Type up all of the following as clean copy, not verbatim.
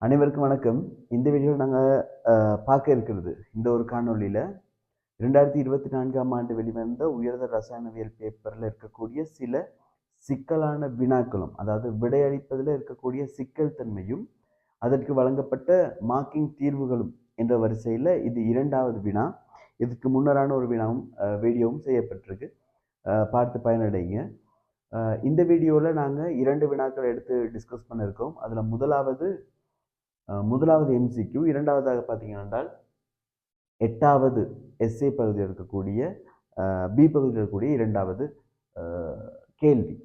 அனைவருக்கும் வணக்கம். இந்த வீடியோவில் நாங்கள் பார்க்க இருக்கிறது இந்த ஒரு காணொளியில் 2024ஆம் ஆண்டு வெளிவந்த உயர்தர ரசாயனவியல் பேப்பரில் இருக்கக்கூடிய சில சிக்கலான வினாக்களும், அதாவது விடையளிப்பதில் இருக்கக்கூடிய சிக்கல் தன்மையும், அதற்கு வழங்கப்பட்ட மார்க்கிங் தீர்வுகளும் என்ற வரிசையில் இது இரண்டாவது வினா. இதுக்கு முன்னரான ஒரு வினாவும் வீடியோவும் செய்யப்பட்டிருக்கு. பார்த்து பயனடைங்க. இந்த வீடியோவில் நாங்கள் 2 வினாக்கள் எடுத்து டிஸ்கஸ் பண்ணியிருக்கோம். அதில் முதலாவது எம்சிக்யூ, இரண்டாவதாக பார்த்தீங்கன்னா 8வது எஸ்ஏ பகுதியில் இருக்கக்கூடிய பி பகுதியில் இருக்கக்கூடிய இரண்டாவது கேள்வி,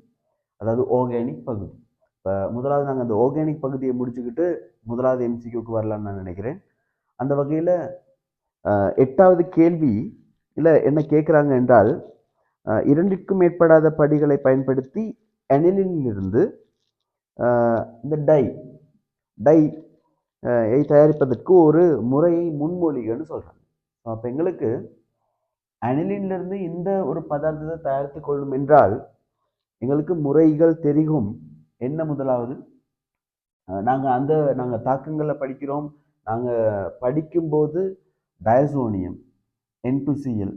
அதாவது ஆர்கானிக் பகுதி. இப்போ முதலாவது நாங்கள் அந்த ஆர்கானிக் பகுதியை முடிச்சுக்கிட்டு முதலாவது எம்சிக்யூக்கு வரலாம்னு நான் நினைக்கிறேன். அந்த வகையில் 8வது கேள்வி இல்லை என்ன கேட்குறாங்க என்றால், 2க்கும் மேற்படாத படிகளை பயன்படுத்தி அனிலினிலிருந்து இந்த டை தயாரிப்பதற்கு ஒரு முறையை முன்மொழிகன்னு சொல்கிறாங்க. அப்போ எங்களுக்கு அனிலினிலிருந்து இந்த ஒரு பதார்த்தத்தை தயாரித்து கொள்ளும் என்றால் எங்களுக்கு முறைகள் தெரியும். என்ன முதலாவது, நாங்கள் தாக்கங்களில் படிக்கிறோம். நாங்கள் படிக்கும்போது டயசோனியம் N2Cl,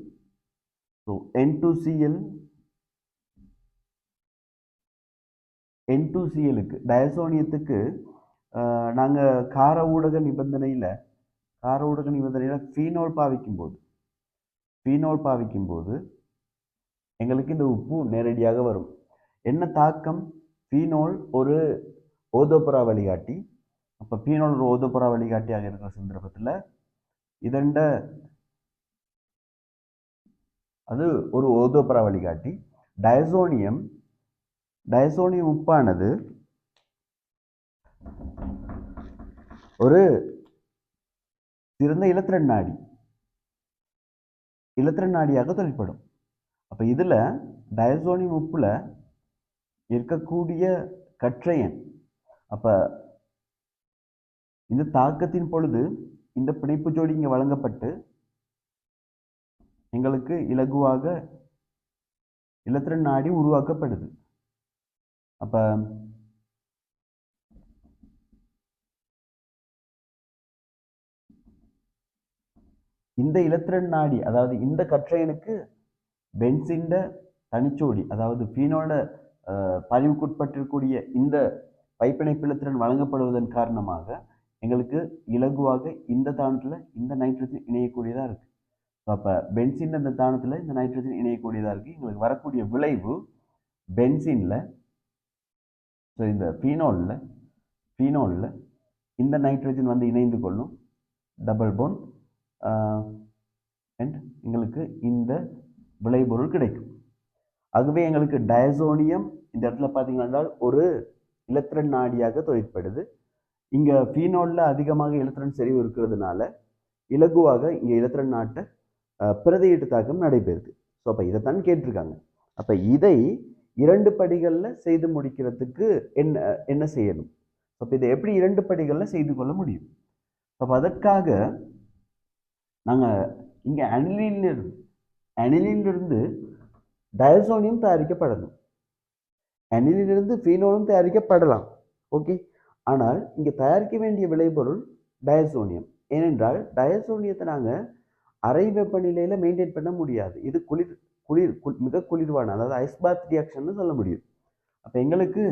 ஸோ N2Clக்கு டயசோனியத்துக்கு நாங்கள் கார ஊடக நிபந்தனையில் ஃபீனோல் பாவிக்கும் போது எங்களுக்கு இந்த உப்பு நேரடியாக வரும். என்ன தாக்கம்? ஃபீனோல் ஒரு ஓதோபரா வழிகாட்டி. அப்போ ஃபீனோல் ஒரு ஓதோபரா வழிகாட்டியாக இருக்கிற சந்தர்ப்பத்தில் அது ஒரு ஓதோபரா வழிகாட்டி. டயசோனியம் உப்பானது ஒரு சிறந்த இலத்திரன் நாடியாக தொழிற்படும். அப்போ இதில் டயசோனியம் உப்புல இருக்கக்கூடிய கற்றையன், அப்போ இந்த தாக்கத்தின் பொழுது இந்த பிணைப்பு ஜோடி இங்கே வழங்கப்பட்டு எங்களுக்கு இலகுவாக இலத்திரன் நாடி உருவாக்கப்படுது. அப்போ இந்த இலத்திரன் நாடி, அதாவது இந்த கற்றையனுக்கு பென்சின் தனிச்சோடி, அதாவது ஃபீனோல பதிவுக்குட்பட்டிருக்கக்கூடிய இந்த பைப்பிணைப்பு இலத்திரன் வழங்கப்படுவதன் காரணமாக எங்களுக்கு இலகுவாக இந்த தானத்தில் இந்த நைட்ரஜன் இணையக்கூடியதாக இருக்குது. ஸோ அப்போ பென்சின் அந்த தானத்தில் இந்த நைட்ரஜன் இணையக்கூடியதாக இருக்குது. எங்களுக்கு வரக்கூடிய விளைவு பென்சினில், ஸோ இந்த ஃபீனோலில் இந்த நைட்ரஜன் வந்து இணைந்து கொள்ளும், டபுள் போன், அண்ட் எங்களுக்கு இந்த விளைபொருள் கிடைக்கும். ஆகவே எங்களுக்கு டயசோனியம் இந்த இடத்துல பார்த்தீங்கன்னா ஒரு இலத்திரன் நாடியாக தொழிற்படுது. இங்கே ஃபீனோலில் அதிகமாக இலத்திரன் செறிவு இருக்கிறதுனால இலகுவாக இங்கே இலத்திரன் நாட்டை பிரதியீட்டு தாக்கம் நடைபெறுது. ஸோ அப்போ இதைத்தான் கேட்டிருக்காங்க. அப்போ இதை 2 படிகளில் செய்து முடிக்கிறதுக்கு என்ன செய்யணும்? அப்போ இதை எப்படி 2 படிகளில் செய்து கொள்ள முடியும்? அப்போ அதற்காக நாங்கள் இங்கே அனிலினிலிருந்து டயசோனியம் தயாரிக்கப்படணும். அனிலினிலிருந்து ஃபீனோலும் தயாரிக்கப்படலாம், ஓகே. ஆனால் இங்கே தயாரிக்க வேண்டிய விளைபொருள் டயசோனியம். ஏனென்றால் டயசோனியத்தை நாங்கள் அறை வெப்பநிலையில் மெயின்டைன் பண்ண முடியாது. இது மிக குளிர்வான, அதாவது ஐஸ் பாத் ரியாக்ஷன் சொல்ல முடியும். அப்போ எங்களுக்கு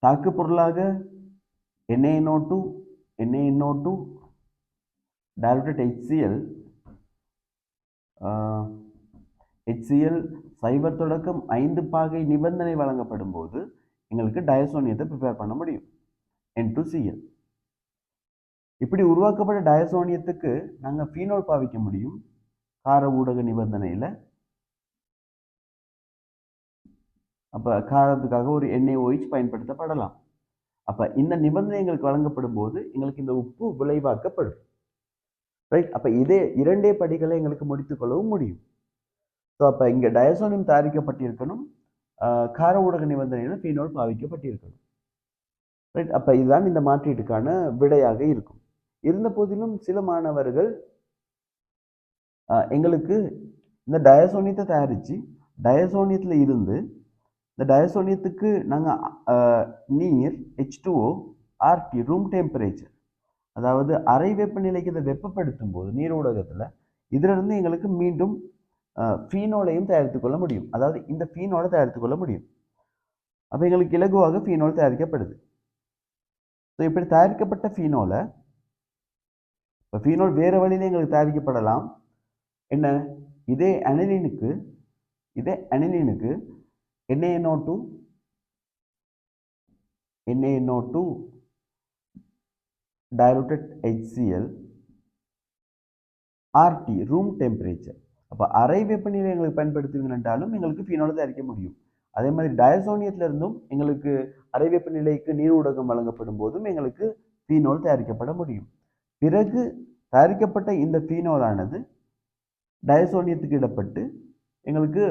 தாக்கு பொருளாக NaNO2 diluted HCl 0 தொடக்கம் 5 பாகை நிபந்தனை வழங்கப்படும் போது எங்களுக்கு டயசோனியத்தை ப்ரிப்பேர் பண்ண முடியும், N2Cl. இப்படி உருவாக்கப்பட்ட டயசோனியத்துக்கு நாங்கள் ஃபீனோல் பாவிக்க முடியும் கார ஊடக நிபந்தனையில். அப்போ காரத்துக்காக ஒரு NaOH பயன்படுத்தப்படலாம். அப்போ இந்த நிபந்தனை எங்களுக்கு வழங்கப்படும் போது எங்களுக்கு இந்த உப்பு விளைவாக்கப்படும், ரைட். அப்போ இதே 2 படிகளை எங்களுக்கு முடித்துக்கொள்ளவும் முடியும். ஸோ அப்போ இங்கே டயசோனியம் தயாரிக்கப்பட்டிருக்கணும், கார ஊடக நிபந்தனையில் ஃபீனோல் பாவிக்கப்பட்டிருக்கணும், ரைட். அப்போ இதுதான் இந்த மாற்றீட்டுக்கான விடையாக இருக்கும். இருந்த போதிலும் சில மாணவர்கள் எங்களுக்கு இந்த டயசோனியத்தை தயாரித்து டயசோனியத்தில் இருந்து இந்த டயசோனியத்துக்கு நாங்கள் நீர் H2O RT ரூம் டெம்பரேச்சர், அதாவது அறை வெப்பநிலைக்கு இதை வெப்பப்படுத்தும் போது நீர் ஊடகத்தில் இதிலிருந்து எங்களுக்கு மீண்டும் ஃபீனோலையும் தயாரித்து கொள்ள முடியும். அதாவது இந்த ஃபீனோலை தயாரித்து கொள்ள முடியும். அப்போ எங்களுக்கு இலகுவாக ஃபீனோல் தயாரிக்கப்படுது. ஸோ இப்படி தயாரிக்கப்பட்ட ஃபீனோலை இப்போ ஃபீனோல் வேறு வழியில் எங்களுக்கு தயாரிக்கப்படலாம். என்ன, இதே அனிலினுக்கு NaNO2 diluted HCl RT room temperature. அப்போ அறை வெப்பநிலை எங்களுக்கு பயன்படுத்துவீங்கன்றாலும் எங்களுக்கு ஃபீனோலை தயாரிக்க முடியும். அதே மாதிரி டயசோனியத்திலிருந்தும் எங்களுக்கு அறை வெப்பநிலைக்கு நீர் ஊடகம் வழங்கப்படும் போதும் எங்களுக்கு ஃபீனோல் தயாரிக்கப்பட முடியும். பிறகு தயாரிக்கப்பட்ட இந்த ஃபீனோலானது டயசோனியத்துக்கு இடப்பட்டு எங்களுக்கு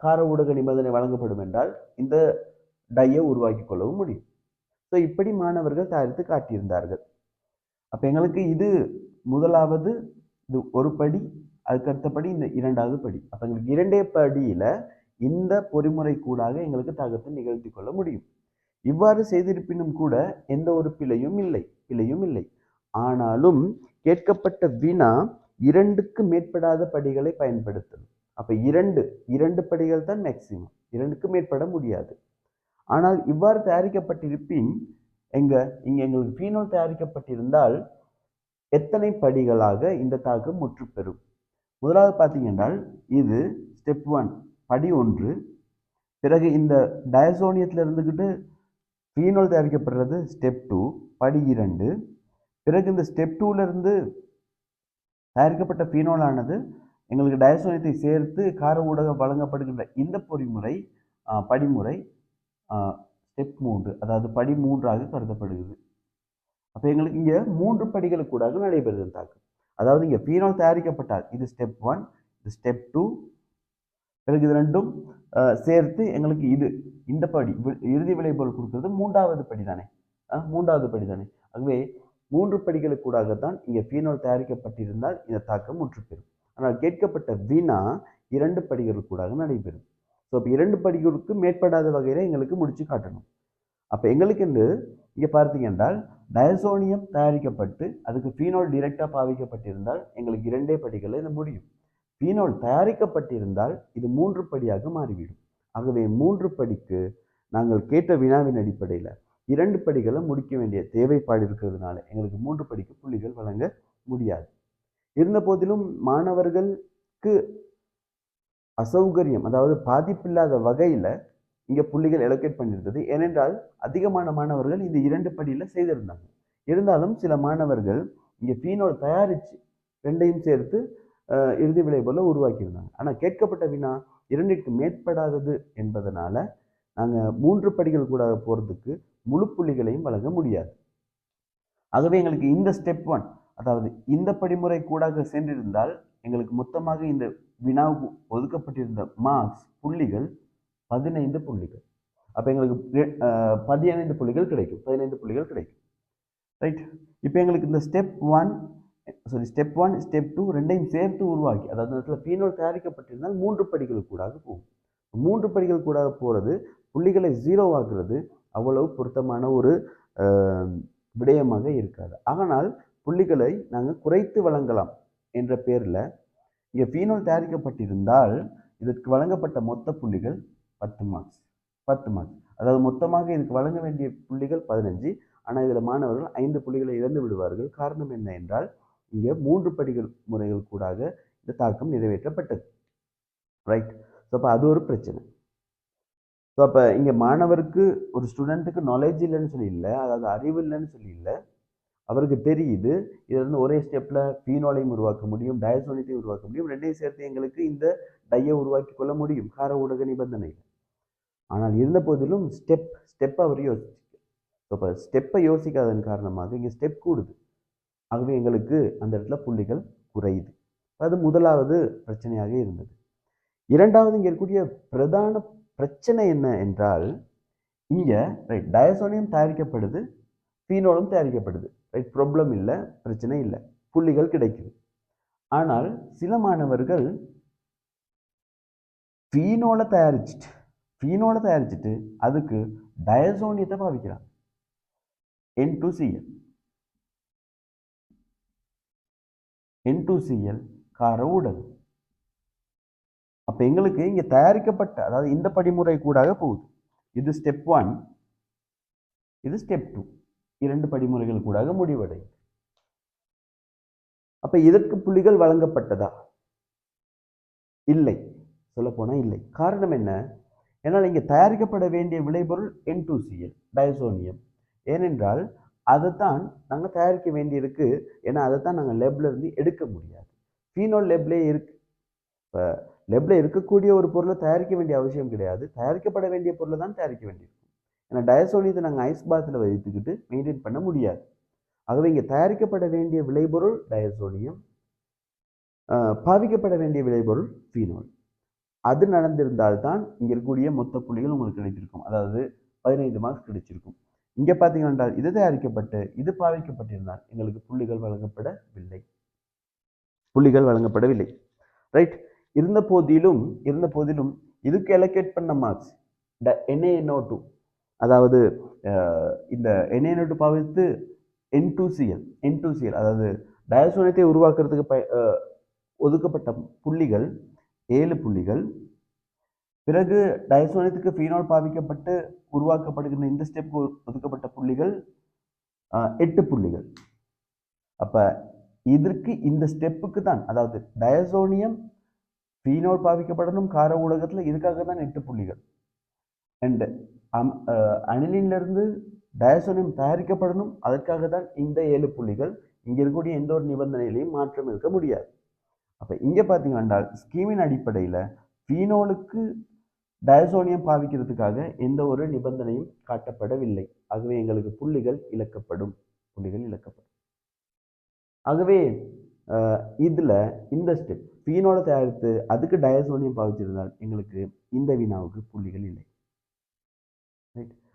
கார ஊடக நிபந்தனை வழங்கப்படும் என்றால் இந்த டையை உருவாக்கி கொள்ளவும் முடியும். ஸோ இப்படி மாணவர்கள் தயாரித்து காட்டியிருந்தார்கள். அப்போ எங்களுக்கு இது முதலாவது இது ஒரு படி, அதுக்கு அடுத்தபடி இந்த இரண்டாவது படி. அப்போ எங்களுக்கு இரண்டே படியில் இந்த பொறிமுறை கூடாக எங்களுக்கு தாக்கத்தை நிகழ்த்தி கொள்ள முடியும். இவ்வாறு செய்திருப்பினும் கூட எந்த ஒரு பிழையும் இல்லை. ஆனாலும் கேட்கப்பட்ட வினா இரண்டுக்கு மேற்படாத படிகளை பயன்படுத்தணும். அப்ப இரண்டு படிகள் தான் மேக்சிமம், இரண்டுக்கு மேற்பட முடியாது. ஆனால் இவ்வாறு தயாரிக்கப்பட்டிருப்பின் இங்க எங்களுக்கு ஃபீனோல் தயாரிக்கப்பட்டிருந்தால் எத்தனை படிகளாக இந்த தாக்கம் முற்று பெறும்? முதலாவது பார்த்தீங்கன்னா இது ஸ்டெப் 1 படி 1. பிறகு இந்த டயசோனியத்தில் இருந்துக்கிட்டு ஃபீனோல் தயாரிக்கப்படுறது ஸ்டெப் 2 படி 2. பிறகு இந்த ஸ்டெப் 2ல இருந்து தயாரிக்கப்பட்ட ஃபீனோலானது எங்களுக்கு டயசோனியத்தை சேர்த்து கார ஊடகம் வழங்கப்படுகின்ற இந்த பொறிமுறை படிமுறை ஸ்டெப் 3, அதாவது படி 3ஆக கருதப்படுகிறது. அப்போ எங்களுக்கு இங்கே 3 படிகளுக்கு கூட நடைபெறுது தாக்கம். அதாவது இங்கே ஃபீனோல் தயாரிக்கப்பட்டால் இது ஸ்டெப் 1, இது ஸ்டெப் 2, பிறகு இது ரெண்டும் சேர்த்து எங்களுக்கு இந்த படி இறுதி விளைபொருள் கொடுக்கிறது மூன்றாவது படி தானே. ஆகவே 3 படிகளுக்கு கூடாக தான் இங்கே ஃபீனோல் தயாரிக்கப்பட்டிருந்தால் இந்த தாக்கம் முற்றுப்பெறும். ஆனால் கேட்கப்பட்ட வினா 2 படிகளுக்கு கூடாக நடைபெறும். ஸோ இப்போ 2 படிகளுக்கு மேற்படாத வகையில் எங்களுக்கு முடிச்சு காட்டணும். அப்போ எங்களுக்கு இங்கே பார்த்தீங்க என்றால் டயசோனியம் தயாரிக்கப்பட்டு அதுக்கு ஃபீனோல் டிரெக்டாக பாவிக்கப்பட்டிருந்தால் எங்களுக்கு 2 படிகளில் இது முடியும். ஃபீனோல் தயாரிக்கப்பட்டிருந்தால் இது 3 படியாக மாறிவிடும். ஆகவே 3 படிக்கு நாங்கள் கேட்ட வினாவின் அடிப்படையில் 2 படிகளை முடிக்க வேண்டிய தேவைப்பாடு இருக்கிறதுனால எங்களுக்கு 3 படிக்கு புள்ளிகள் வழங்க முடியாது. இருந்த போதிலும் மாணவர்களுக்கு அசௌகரியம், அதாவது பாதிப்பில்லாத வகையில் இங்கே புள்ளிகள் எலோகேட் பண்ணியிருந்தது. ஏனென்றால் அதிகமான மாணவர்கள் இந்த 2 படியில் செய்திருந்தாங்க. இருந்தாலும் சில மாணவர்கள் இங்கே ஃபீனோல் தயாரித்து 2ஐயும் சேர்த்து இறுதி விளைபொருளை உருவாக்கியிருந்தாங்க. ஆனால் கேட்கப்பட்ட வினா 2ற்கு மேற்படாதது என்பதனால நாங்கள் 3 படிகள் கூட போகிறதுக்கு முழு புள்ளிகளையும் வழங்க முடியாது. ஆகவே எங்களுக்கு இந்த ஸ்டெப் 1, அதாவது இந்த படிமுறை கூடாக சென்றிருந்தால் எங்களுக்கு மொத்தமாக இந்த வினாவுக்கு ஒதுக்கப்பட்டிருந்த மார்க்ஸ் புள்ளிகள் 15 புள்ளிகள். அப்போ எங்களுக்கு 15 புள்ளிகள் கிடைக்கும். ரைட். இப்போ எங்களுக்கு இந்த ஸ்டெப் 1, ஸ்டெப் 2 ரெண்டையும் சேர்த்து உருவாக்கி, அதாவது இடத்துல ஃபீனோல் தயாரிக்கப்பட்டிருந்தால் 3 படிகள் கூடாக போகும். 3 படிகள் கூடாக போகிறது புள்ளிகளை 0 ஆக்குறது அவ்வளவு பொருத்தமான ஒரு விடயமாக இருக்காது. ஆனால் புள்ளிகளை நாங்கள் குறைத்து வழங்கலாம் என்ற பேரில் இங்கே ஃபீனோல் தயாரிக்கப்பட்டிருந்தால் இதற்கு வழங்கப்பட்ட மொத்த புள்ளிகள் 10 மார்க்ஸ். அதாவது மொத்தமாக இதுக்கு வழங்க வேண்டிய புள்ளிகள் 15. ஆனால் இதில் மாணவர்கள் 5 புள்ளிகளை இழந்து விடுவார்கள். காரணம் என்ன என்றால் இங்கே 3 படிகள் முறைகள் கூடாக இந்த தாக்கம் நிறைவேற்றப்பட்டது. ரைட். ஸோ அப்போ அது ஒரு பிரச்சனை. ஸோ அப்போ இங்கே மாணவருக்கு ஒரு ஸ்டூடெண்ட்டுக்கு நாலேஜ் இல்லைன்னு சொல்லி இல்லை, அதாவது அறிவு இல்லைன்னு சொல்லி இல்லை, அவருக்கு தெரியுது இதிலிருந்து ஒரே ஸ்டெப்பில் ஃபீனோலையும் உருவாக்க முடியும், டயசோனியத்தையும் உருவாக்க முடியும், ரெண்டையும் சேர்த்து எங்களுக்கு இந்த டையை உருவாக்கி கொள்ள முடியும் கார ஊடக நிபந்தனையில். ஆனால் இருந்த போதிலும் ஸ்டெப் அவர் யோசிச்சு, இப்போ ஸ்டெப்பை யோசிக்காதன் காரணமாக இங்கே ஸ்டெப் கூடுது. ஆகவே எங்களுக்கு அந்த இடத்துல புள்ளிகள் குறையுது. அது முதலாவது பிரச்சனையாக இருந்தது. இரண்டாவது இங்கே இருக்கக்கூடிய பிரதான பிரச்சனை என்ன என்றால் இங்கே ரைட் டயசோனியம் தயாரிக்கப்படுது, ஃபீனோலும் தயாரிக்கப்படுது. ரைட், ப்ராப்ளம் இல்லை, பிரச்சனை இல்லை, புள்ளிகள் கிடைக்குது. ஆனால் சில மாணவர்கள் ஃபீனோலை தயாரிச்சுட்டு ஃபீனோலை தயாரிச்சுட்டு அதுக்கு டயசோனியத்தை பாவிக்கிறாங்க, N2Cl. N2Cl கார ஊடகம். அப்ப எங்களுக்கு இங்க தயாரிக்கப்பட்ட, அதாவது இந்த படிமுறை கூடாக போகுது. இது ஸ்டெப் 1, இது ஸ்டெப் 2, 2 படிமுறைகள் கூடாக முடிவடையும். அப்ப இதற்கு புள்ளிகள் வழங்கப்பட்டதா? இல்லை, சொல்ல போனா இல்லை. காரணம் என்ன? ஏன்னால் இங்கே தயாரிக்கப்பட வேண்டிய விளைபொருள் N2Cl டயசோனியம். ஏனென்றால் அதைத்தான் நாங்கள் தயாரிக்க வேண்டியிருக்கு. ஏன்னா அதைத்தான் நாங்கள் லெப்ல இருந்து எடுக்க முடியாது. ஃபீனோல் லெப்லே இருக்கு. இப்போ லெப்ல இருக்கக்கூடிய ஒரு பொருளை தயாரிக்க வேண்டிய அவசியம் கிடையாது, தயாரிக்கப்பட வேண்டிய பொருளை தான் தயாரிக்க வேண்டியிருக்கும். ஏன்னா டயசோனியத்தை நாங்கள் ஐஸ் பாத்தில் வைத்துக்கிட்டு மெயின்டைன் பண்ண முடியாது. ஆகவே இங்கே தயாரிக்கப்பட வேண்டிய விளைபொருள் டயசோனியம், பாவிக்கப்பட வேண்டிய விளைபொருள் ஃபீனோல். அது நடந்திருந்தால்தான் இங்கே இருக்கக்கூடிய மொத்த புள்ளிகள் உங்களுக்கு கிடைத்திருக்கும், அதாவது 15 மார்க்ஸ் கிடைச்சிருக்கும். இங்கே பார்த்தீங்கன்னா இது தயாரிக்கப்பட்டு இது பாவிக்கப்பட்டிருந்தால் எங்களுக்கு புள்ளிகள் வழங்கப்படவில்லை. ரைட். இருந்த போதிலும் இதுக்கு எலோகேட் பண்ண மார்க்ஸ் NaNO2, அதாவது இந்த NaNO2 பாவித்து N2Cl அதாவது டயசோனியத்தை உருவாக்குறதுக்கு ஒதுக்கப்பட்ட புள்ளிகள் 7 புள்ளிகள். பிறகு டயசோனியத்துக்கு ஃபீனோல் பாவிக்கப்பட்டு உருவாக்கப்படுகின்ற இந்த ஸ்டெப் ஒதுக்கப்பட்ட புள்ளிகள் 8 புள்ளிகள். அப்ப இதற்கு இந்த ஸ்டெப்புக்கு தான், அதாவது டயசோனியம் ஃபீனோல் பாவிக்கப்படணும் கார ஊடகத்தில், இதுக்காக தான் 8 புள்ளிகள். அண்ட் அனிலின்ல இருந்து டயசோனியம் தயாரிக்கப்படணும், அதற்காக தான் இந்த 7 புள்ளிகள். இங்க இருக்கக்கூடிய எந்த ஒரு நிபந்தனையிலையும் மாற்றம் இருக்க முடியாது. அப்ப இங்க பார்த்தீங்கன்னா ஸ்கீமின் அடிப்படையில் ஃபீனோலுக்கு டயசோனியம் பாவிக்கிறதுக்காக எந்த ஒரு நிபந்தனையும் காட்டப்படவில்லை. ஆகவே எங்களுக்கு புள்ளிகள் இழக்கப்படும். ஆகவே இதுல இந்த ஸ்டெப் ஃபீனோலை தயாரித்து அதுக்கு டயசோனியம் பாவிச்சிருந்தால் எங்களுக்கு இந்த வினாவுக்கு புள்ளிகள் இல்லை.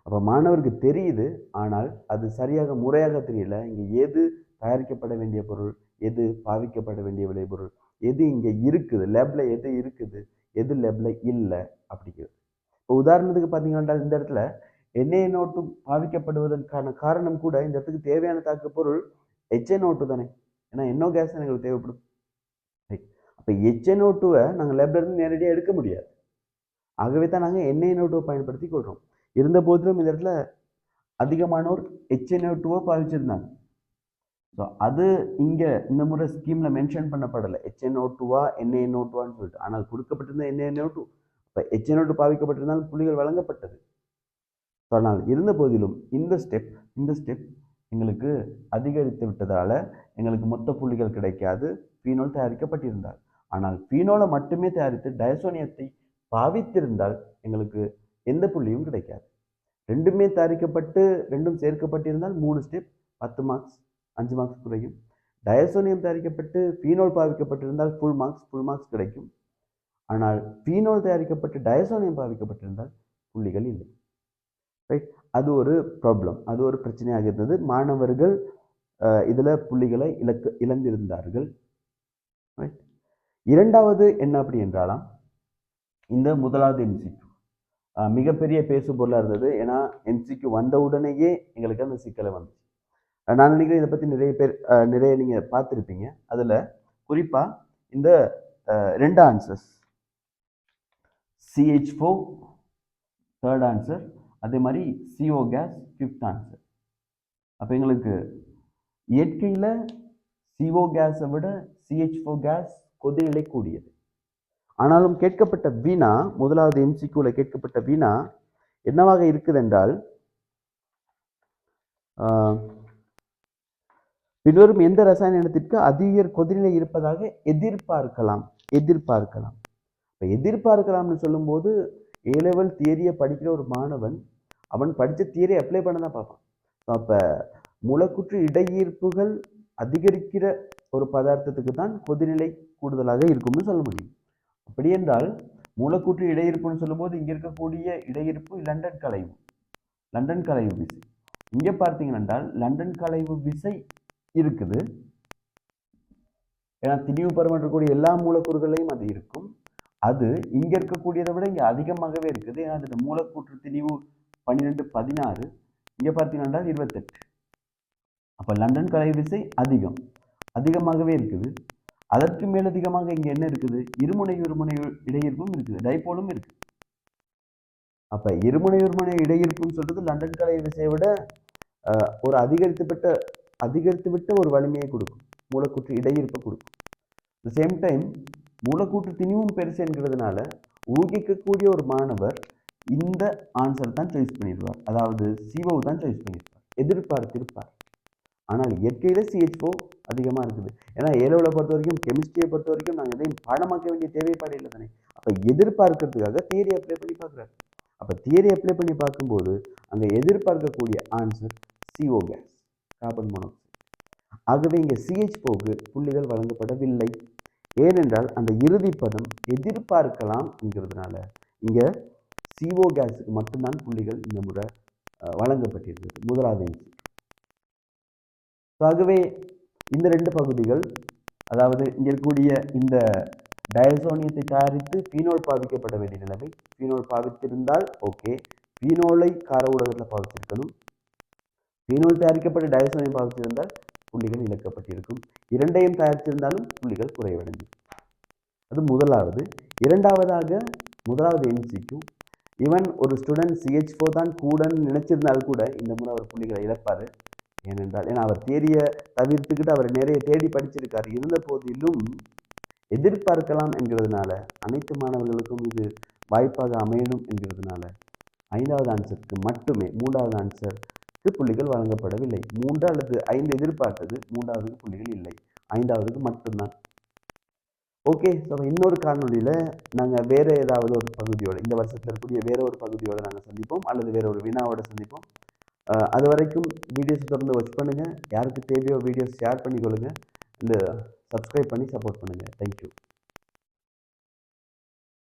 அப்ப மாணவருக்கு தெரியுது, ஆனால் அது சரியாக முறையாக தெரியல. இங்க எது தயாரிக்கப்பட வேண்டிய பொருள், எது பாவிக்கப்பட வேண்டிய விளைபொருள், எது இங்க இருக்குது லேப்ல, எது இருக்குது, எது லேப்ல இல்லை அப்படிங்கிறது. இப்போ உதாரணத்துக்கு பார்த்தீங்கன்னா இந்த இடத்துல NaNO2 பாவிக்கப்படுவதற்கான காரணம் கூட இந்த இடத்துக்கு தேவையான தாக்கு பொருள் HNO2 தானே. ஏன்னா NO கேஸ் எங்களுக்கு தேவைப்படும். அப்போ HNO2வை நாங்கள் லேப்ல இருந்து நேரடியாக எடுக்க முடியாது. ஆகவே தான் நாங்கள் NaNO2 பயன்படுத்தி கொள்கிறோம். இருந்த போதிலும் இந்த இடத்துல அதிகமானோர் HNO2 பாவிச்சிருந்தாங்க. ஸோ அது இங்கே இந்த முறை ஸ்கீமில் மென்ஷன் பண்ணப்படலை, HNO2வா NaNO2வான்னு சொல்லிட்டு. ஆனால் கொடுக்கப்பட்டிருந்த NaNO2, இப்போ HNO2 பாவிக்கப்பட்டிருந்தாலும் புள்ளிகள் வழங்கப்பட்டது. ஆனால் இருந்த போதிலும் இந்த ஸ்டெப் எங்களுக்கு அதிகரித்து விட்டதால் எங்களுக்கு மொத்த புள்ளிகள் கிடைக்காது. ஃபீனோல் தயாரிக்கப்பட்டிருந்தால், ஆனால் ஃபீனோலை மட்டுமே தயாரித்து டயசோனியத்தை பாவித்திருந்தால் எங்களுக்கு எந்த புள்ளியும் கிடைக்காது. ரெண்டுமே தயாரிக்கப்பட்டு ரெண்டும் சேர்க்கப்பட்டிருந்தால் 3 ஸ்டெப் 10 மார்க்ஸ், 5 மார்க்ஸ் குறையும். டயசோனியம் தயாரிக்கப்பட்டு ஃபீனோல் பாவிக்கப்பட்டிருந்தால் ஃபுல் மார்க்ஸ் கிடைக்கும். ஆனால் ஃபீனோல் தயாரிக்கப்பட்டு டயசோனியம் பாவிக்கப்பட்டிருந்தால் புள்ளிகள் இல்லை. ரைட். அது ஒரு ப்ராப்ளம், அது ஒரு பிரச்சனையாக இருந்தது. மாணவர்கள் இதில் புள்ளிகளை இழந்திருந்தார்கள். ரைட். இரண்டாவது என்ன அப்படி என்றாலாம், இந்த முதலாவது MCQ மிகப்பெரிய பேசு பொருளாக இருந்தது. ஏன்னா MCQ வந்த உடனேயே எங்களுக்கு அந்த சிக்கலை வந்துச்சு. நான் நினைக்கிறேன் இதை பற்றி நிறைய நீங்கள் பார்த்துருப்பீங்க. அதில் குறிப்பாக இந்த 2 ஆன்சர்ஸ், CH4 3rd ஆன்சர், அதே மாதிரி CO கேஸ் 5th ஆன்சர். அப்போ எங்களுக்கு இயற்கையில் CO கேஸை விட CH4 கேஸ் கொதிநிலை கூடியது. ஆனாலும் கேட்கப்பட்ட வினா, முதலாவது MCQல கேட்கப்பட்ட வினா என்னவாக இருக்குது என்றால், பின்வரும் எந்த ரசாயன இனத்திற்கு அதிக கொதிநிலை இருப்பதாக எதிர்பார்க்கலாம். இப்போ எதிர்பார்க்கலாம்னு சொல்லும்போது A-level தியரியை படிக்கிற ஒரு மாணவன் அவன் படித்த தியரியை அப்ளை பண்ண தான் பார்ப்பான். அப்போ மூலக்கூற்று இடையீர்ப்புகள் அதிகரிக்கிற ஒரு பதார்த்தத்துக்கு தான் கொதிநிலை கூடுதலாக இருக்கும்னு சொல்ல முடியும். அப்படி என்றால் மூலக்கூற்று இடையிருப்புன்னு சொல்லும்போது இங்கே இருக்கக்கூடிய இடையிருப்பு லண்டன் கலைவு விசை. இங்கே பார்த்தீங்கன்னா லண்டன் கலைவு விசை இருக்குது. ஏன்னா திணிவு பருமன் இருக்கக்கூடிய எல்லா மூலக்கூறுகளையும் அது இருக்கும். அது இங்க இருக்கக்கூடியதை விட இங்க அதிகமாகவே இருக்குது. ஏன்னா அதோட மூலக்கூற்று திணிவு 12, 16, இங்க பார்த்தீங்கன்னா 28. அப்ப லண்டன் கலை விசை அதிகமாகவே இருக்குது. அதற்கு மேலதிகமாக இங்க என்ன இருக்குது? இருமுனை இடையீர்ப்பும் இருக்குது, டைபோலும் இருக்கு. அப்ப இருமுனை இடையீர்ப்புன்னு சொல்றது லண்டன் கலை விசையை விட ஒரு அதிகரித்து விட்ட ஒரு வலிமையை கொடுக்கும், மூலக்கூற்று இடையீர்ப்பை கொடுக்கும். த சேம் டைம் மூலக்கூற்று திணிவும் பெருசு என்கிறதுனால ஊகிக்கக்கூடிய ஒரு மாணவர் இந்த ஆன்சர் தான் சாய்ஸ் பண்ணிடுவார், அதாவது CO தான் சாய்ஸ் பண்ணியிருப்பார், எதிர்பார்த்திருப்பார். ஆனால் இயற்கையில CH4 அதிகமாக இருக்குது. ஏன்னா ஏலோவில் பொறுத்த வரைக்கும், கெமிஸ்ட்ரியை பொறுத்த வரைக்கும் நாங்கள் எதையும் பாடமாக்க வேண்டிய தேவைப்பாடு இல்லை தானே. அப்போ எதிர்பார்க்கறதுக்காக தியரி அப்ளை பண்ணி பார்க்குறாரு. அப்போ தியரி அப்ளை பண்ணி பார்க்கும்போது அங்கே எதிர்பார்க்கக்கூடிய answer CO gas, carbon monoxide. ஆகவே இங்கே CH4க்கு புள்ளிகள் வழங்கப்படவில்லை. ஏனென்றால் அந்த இறுதி பதம் எதிர்பார்க்கலாம் என்கிறதுனால இங்கே CO கேஸுக்கு மட்டும்தான் புள்ளிகள் இந்த முறை வழங்கப்பட்டிருக்கிறது, முதலாவது என்சி. ஆகவே இந்த ரெண்டு பகுதிகள், அதாவது இங்கே இருக்கக்கூடிய இந்த டயசோனியத்தை தயாரித்து ஃபீனோல் பாவிக்கப்பட வேண்டிய நிலைமை. ஃபீனோல் பாவித்திருந்தால் ஓகே, ஃபீனோலை கார ஊடகத்தில் பாவிச்சிருக்கணும். ஃபீனோல் தயாரிக்கப்பட்ட டயசோனியம் பாவிச்சிருந்தால் புள்ளிகள் இழக்கப்பட்டிருக்கும். இரண்டையும் தயாரித்திருந்தாலும் புள்ளிகள் குறைவடைஞ்சிருக்கும். அது முதலாவது. இரண்டாவதாக, முதலாவது எம்சிக்கும் ஈவன் ஒரு ஸ்டூடெண்ட் CH4 தான் கூடன்னு நினைச்சிருந்தால் கூட இந்த முறை அவர் புள்ளிகளை இழப்பார். ஏன்னா அவர் தியரியை தவிர்த்துக்கிட்டு அவர் நிறைய தேடி படிச்சிருக்காரு. இருந்த போதிலும் எதிர்பார்க்கலாம் என்கிறதுனால, அனைத்து மாணவர்களுக்கும் இது வாய்ப்பாக அமையணும் என்கிறதுனால 5வது ஆன்சருக்கு மட்டுமே, 3வது ஆன்சருக்கு புள்ளிகள் வழங்கப்படவில்லை. 3 அல்லது 5 எதிர்பார்த்தது, 3வதுக்கு புள்ளிகள் இல்லை, 5வதுக்கு மட்டும்தான். ஓகே, ஸோ இன்னொரு காணொலியில் நாங்கள் வேறு ஏதாவது ஒரு பகுதியோடு, இந்த வருஷத்தில் இருக்கக்கூடிய வேற ஒரு பகுதியோடு நாங்கள் சந்திப்போம், அல்லது வேற ஒரு வினாவோட சந்திப்போம். அது வரைக்கும் வீடியோஸ் தொடர்ந்து வாட்ச் பண்ணுங்கள். யாருக்கு தேவையோ வீடியோஸ் ஷேர் பண்ணிக்கொள்ளுங்கள், இந்த சப்ஸ்கிரைப் பண்ணி சப்போர்ட் பண்ணுங்கள். தேங்க்யூ.